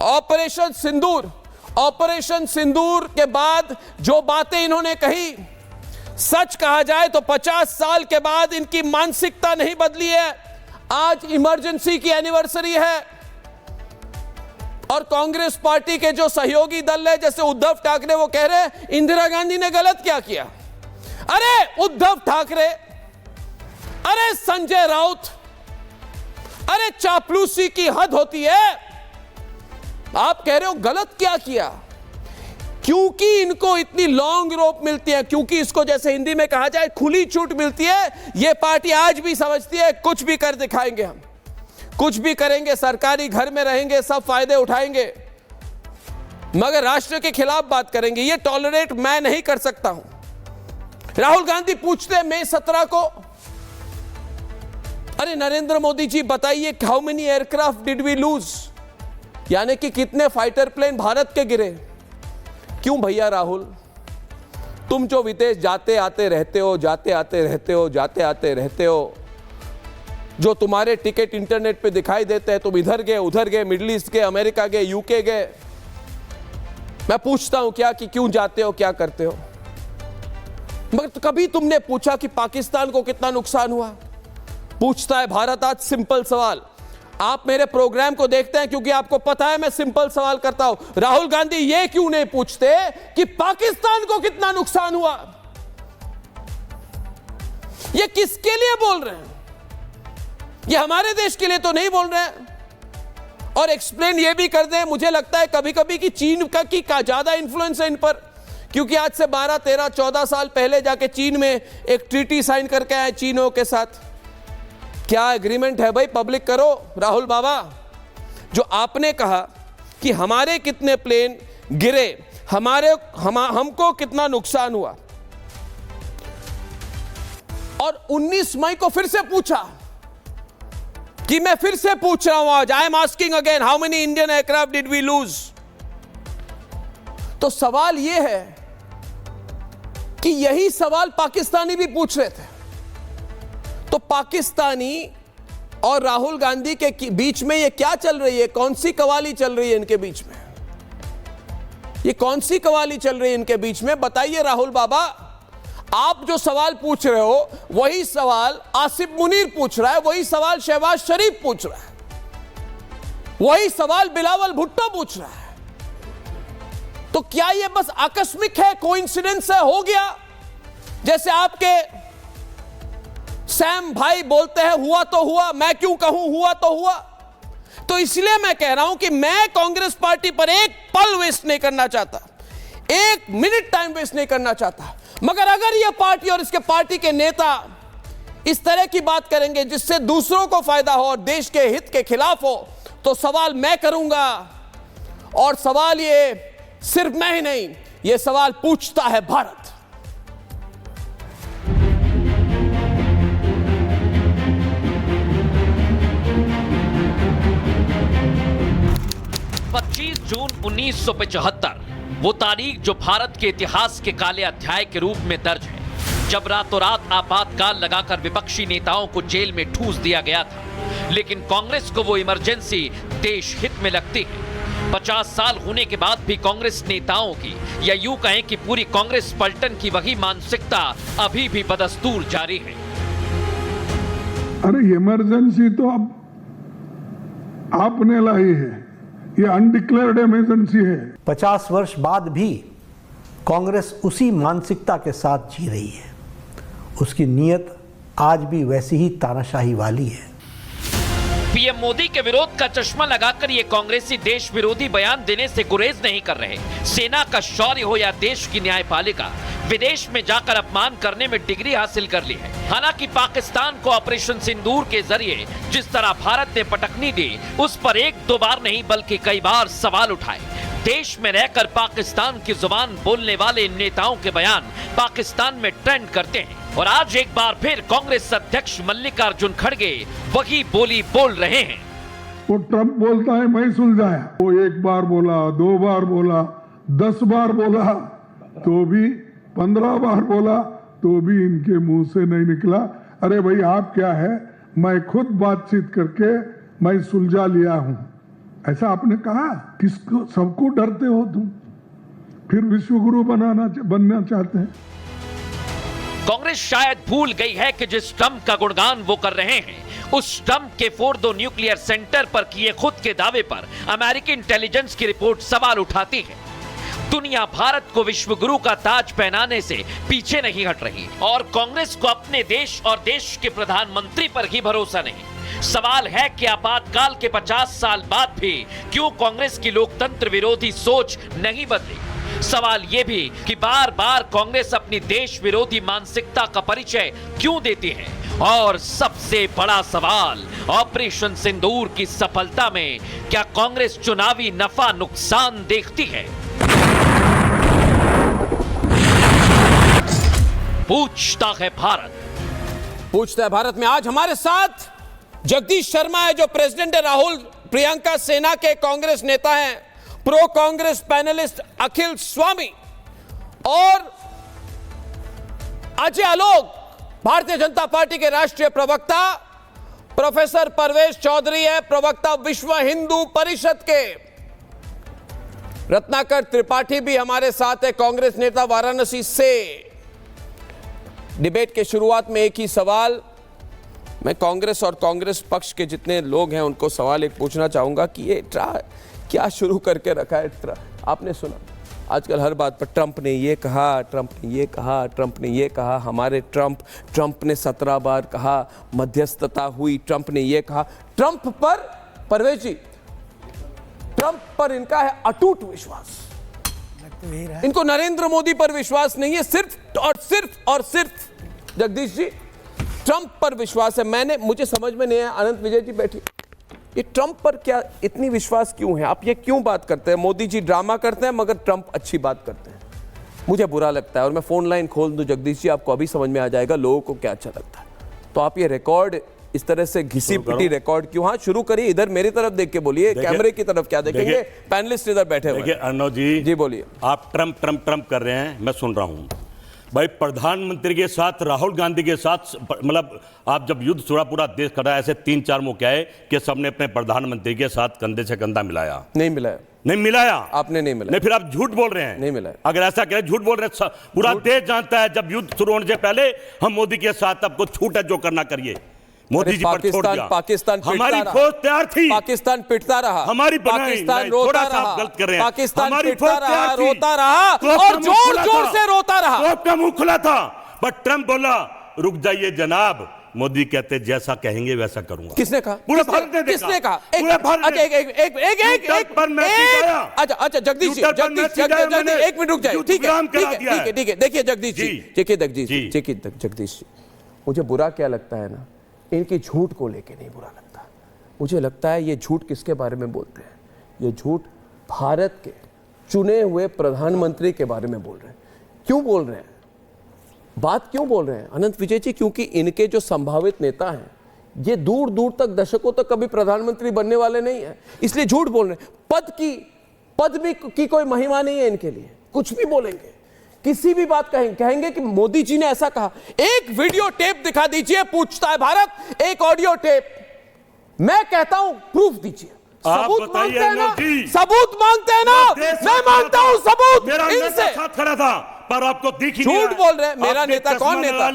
Operation सिंदूर के बाद जो बातें इन्होंने कही, सच कहा जाए तो 50 साल के बाद इनकी मानसिकता नहीं बदली है। आज इमरजेंसी की एनिवर्सरी है और कांग्रेस पार्टी के जो सहयोगी दल है, जैसे उद्धव ठाकरे, वो कह रहे हैं इंदिरा गांधी ने गलत क्या किया। अरे उद्धव ठाकरे, अरे संजय राउत, अरे चापलूसी की हद होती है। आप कह रहे हो गलत क्या किया, क्योंकि इनको इतनी लॉन्ग रोप मिलती है, क्योंकि इसको जैसे हिंदी में कहा जाए खुली छूट मिलती है। यह पार्टी आज भी समझती है कुछ भी कर दिखाएंगे, हम कुछ भी करेंगे, सरकारी घर में रहेंगे, सब फायदे उठाएंगे, मगर राष्ट्र के खिलाफ बात करेंगे। यह टॉलरेट मैं नहीं कर सकता हूं। राहुल गांधी पूछते हैं मई 17 को, अरे नरेंद्र मोदी जी बताइए, how many aircraft did we lose, यानी कि कितने फाइटर प्लेन भारत के गिरे। क्यों भैया राहुल, तुम जो विदेश जाते आते रहते हो, जो तुम्हारे टिकट इंटरनेट पे दिखाई देते हैं, तुम इधर गए उधर गए, मिडिल ईस्ट गए, अमेरिका गए, यूके गए, मैं पूछता हूं क्या कि क्यों जाते हो, क्या करते हो, मगर कभी तुमने पूछा कि पाकिस्तान को कितना नुकसान हुआ। पूछता है भारत आज सिंपल सवाल। आप मेरे प्रोग्राम को देखते हैं क्योंकि आपको पता है मैं सिंपल सवाल करता हूं। राहुल गांधी ये क्यों नहीं पूछते कि पाकिस्तान को कितना नुकसान हुआ। ये किसके लिए बोल रहे हैं, ये हमारे देश के लिए तो नहीं बोल रहे हैं। और एक्सप्लेन ये भी कर दें, मुझे लगता है कभी कभी कि चीन का ज्यादा इंफ्लुएंस है इन पर, क्योंकि आज से 12, 13, 14 साल पहले जाके चीन में एक ट्रीटी साइन करके आए चीनों के साथ। क्या एग्रीमेंट है भाई, पब्लिक करो। राहुल बाबा, जो आपने कहा कि हमारे कितने प्लेन गिरे, हमको कितना नुकसान हुआ, और 19 मई को फिर से पूछा कि मैं फिर से पूछ रहा हूं आज, I am asking again, how many Indian aircraft did we lose. तो सवाल यह है कि यही सवाल पाकिस्तानी भी पूछ रहे थे। तो पाकिस्तानी और राहुल गांधी के बीच में ये क्या चल रही है, कौन सी कवाली चल रही है इनके बीच में, ये कौन सी कवाली चल रही है इनके बीच में, बताइए राहुल बाबा। आप जो सवाल पूछ रहे हो वही सवाल आसिफ मुनीर पूछ रहा है, वही सवाल शहबाज शरीफ पूछ रहा है, वही सवाल बिलावल भुट्टो पूछ रहा है। तो क्या ये बस आकस्मिक है, कोइंसिडेंस है, हो गया। जैसे आपके सैम भाई बोलते हैं हुआ तो हुआ, मैं क्यों कहूं हुआ तो हुआ। तो इसलिए मैं कह रहा हूं कि मैं कांग्रेस पार्टी पर एक पल वेस्ट नहीं करना चाहता, एक मिनट टाइम वेस्ट नहीं करना चाहता, मगर अगर यह पार्टी और इसके पार्टी के नेता इस तरह की बात करेंगे जिससे दूसरों को फायदा हो और देश के हित के खिलाफ हो, तो सवाल मैं करूंगा। और सवाल ये सिर्फ मैं ही नहीं, यह सवाल पूछता है भारत। 25 जून 1975 वो तारीख जो भारत के इतिहास के काले अध्याय के रूप में दर्ज है, जब रातों रात आपातकाल लगाकर विपक्षी नेताओं को जेल में ठूस दिया गया था। लेकिन कांग्रेस को वो इमरजेंसी देश हित में लगती है। 50 साल होने के बाद भी कांग्रेस नेताओं की, या यूं कहें कि पूरी कांग्रेस पलटन की वही मानसिकता अभी भी बदस्तूर जारी है। अरे इमरजेंसी तो अब आपने लाई है, ये अनडिक्लेयर्ड इमरजेंसी है। 50 वर्ष बाद भी कांग्रेस उसी मानसिकता के साथ जी रही है। उसकी नीयत आज भी वैसी ही तानाशाही वाली है। पीएम मोदी के विरोध का चश्मा लगाकर ये कांग्रेसी देश विरोधी बयान देने से गुरेज नहीं कर रहे। सेना का शौर्य हो या देश की न्यायपालिका, विदेश में जाकर अपमान करने में डिग्री हासिल कर ली है। हालांकि पाकिस्तान को ऑपरेशन सिंदूर के जरिए जिस तरह भारत ने पटकनी दी, उस पर एक दो बार नहीं बल्कि कई बार सवाल उठाए। देश में रहकर पाकिस्तान की जुबान बोलने वाले इन नेताओं के बयान पाकिस्तान में ट्रेंड करते हैं। और आज एक बार फिर कांग्रेस अध्यक्ष मल्लिकार्जुन खड़गे वही बोली बोल रहे हैं। वो ट्रंप बोलता है मैं सुलझाया, वो एक बार बोला, 2 बार बोला, 10 बार बोला, तो भी 15 बार बोला, तो भी इनके मुंह से नहीं निकला अरे भाई आप क्या है, मैं खुद बातचीत करके मैं सुलझा लिया हूं। ऐसा आपने कहा? किसको? सबको डरते हो तुम, फिर विश्वगुरु बनना चाहते हैं। कांग्रेस शायद भूल गई है कि जिस ट्रंप का गुणगान वो कर रहे हैं, उस ट्रंप के फोर्डो न्यूक्लियर सेंटर पर किए खुद के दावे पर अमेरिकी इंटेलिजेंस की रिपोर्ट सवाल उठाती है। दुनिया भारत को विश्वगुरु का ताज पहनाने से पीछे नहीं हट रही और कांग्रेस को अपने देश और देश के प्रधानमंत्री पर ही भरोसा नहीं। सवाल है कि आपातकाल के 50 साल बाद भी क्यों कांग्रेस की लोकतंत्र विरोधी सोच नहीं बदली। सवाल यह भी कि बार बार कांग्रेस अपनी देश विरोधी मानसिकता का परिचय क्यों देती है। और सबसे बड़ा सवाल, ऑपरेशन सिंदूर की सफलता में क्या कांग्रेस चुनावी नफा नुकसान देखती है? पूछता है भारत। पूछता है भारत में आज हमारे साथ जगदीश शर्मा है, जो प्रेसिडेंट है। राहुल प्रियंका सेना के कांग्रेस नेता हैं। प्रो कांग्रेस पैनलिस्ट अखिल स्वामी और अजय आलोक, भारतीय जनता पार्टी के राष्ट्रीय प्रवक्ता। प्रोफेसर परवेश चौधरी है, प्रवक्ता विश्व हिंदू परिषद के। रत्नाकर त्रिपाठी भी हमारे साथ है, कांग्रेस नेता वाराणसी से। डिबेट के शुरुआत में एक ही सवाल मैं कांग्रेस और कांग्रेस पक्ष के जितने लोग हैं उनको सवाल एक पूछना चाहूंगा कि ये क्या शुरू करके रखा है। आपने सुना आजकल हर बात पर ट्रंप ने ये कहा, ट्रंप ने ये कहा, ट्रंप ने ये कहा, हमारे ट्रंप ने 17 बार कहा, मध्यस्थता हुई, ट्रंप ने ये कहा। ट्रंप पर परवेश जी, ट्रंप पर इनका है अटूट विश्वास। इनको नरेंद्र मोदी पर विश्वास नहीं है, सिर्फ और सिर्फ जगदीश जी ट्रंप पर विश्वास है। मुझे समझ में नहीं आया, अनंत विजय जी बैठिए, ये ट्रंप पर क्या इतनी विश्वास क्यों है? आप ये क्यों बात करते हैं? मोदी जी ड्रामा करते हैं मगर ट्रंप अच्छी बात करते हैं। मुझे बुरा लगता है और मैं फोन लाइन खोल दूं जगदीश जी, आपको अभी समझ में आ जाएगा लोगों को क्या अच्छा लगता है। तो आप ये रिकॉर्ड इस तरह से घिसी पिटी रिकॉर्ड क्यों? हाँ शुरू करिए, इधर मेरी तरफ देख के बोलिए, कैमरे की तरफ क्या देखेंगे? पैनलिस्ट इधर बैठे हुए। देखिए अर्णव जी बोलिए। आप ट्रंप कर रहे हैं, मैं सुन रहा हूं। भाई प्रधानमंत्री के साथ, राहुल गांधी के साथ, मतलब आप जब युद्ध छुड़ा पूरा देश खड़ा है, ऐसे 3-4 मौके आए कि सबने अपने प्रधानमंत्री के साथ कंधे से कंधा मिलाया। नहीं मिलाया। नहीं मिलाया। आपने नहीं मिलाया। नहीं, फिर आप झूठ बोल रहे हैं। नहीं मिलाया। अगर ऐसा करें, झूठ बोल रहे हैं। पूरा देश जानता है जब युद्ध शुरू होने से पहले हम मोदी के साथ, आपको छूट है जो करना करिए। मोदी जी पर छोड़ दिया। पाकिस्तान हमारी फौज तैयार थी, पाकिस्तान पिटता रहा, हमारी पाकिस्तान रोता रहा, गलत कर रहे हैं। पाकिस्तान पिटता रहा, रोता रहा और जोर जोर से रोता रहा। तो आपका मुंह खुला था, बट ट्रंप बोला रुक जाइए जनाब, मोदी कहते जैसा कहेंगे वैसा करूंगा। किसने कहा? पूरे भारत ने देखा। किसने कहा? पूरे भारत ने। अच्छा जगदीश जी, एक मिनट रुक जाइए। ठीक है। देखिए जगदीश जी, मुझे बुरा क्या लगता है ना, इनकी झूठ को लेके नहीं बुरा लगता। मुझे लगता है ये झूठ किसके बारे में बोलते हैं? ये झूठ भारत के चुने हुए प्रधानमंत्री के बारे में बोल रहे हैं। क्यों बोल रहे हैं? बात क्यों बोल रहे हैं अनंत विजय जी? क्योंकि इनके जो संभावित नेता हैं ये दूर दूर तक, दशकों तक कभी प्रधानमंत्री बनने वाले नहीं है, इसलिए झूठ बोल रहे हैं। पद की कोई महिमा नहीं है इनके लिए। कुछ भी बोलेंगे, किसी भी बात कहेंगे कि मोदी जी ने ऐसा कहा। एक वीडियो टेप दिखा दीजिए, पूछता है भारत, एक ऑडियो टेप। मैं कहता हूं प्रूफ दीजिए। सबूत मांगते हैं ना? सबूत मांगते हैं ना? मैं मांगता हूं सबूत। मेरा नेता साथ खड़ा था, पर आपको दिखी नहीं। झूठ बोल रहे हैं। मेरा नेता कौन नेता?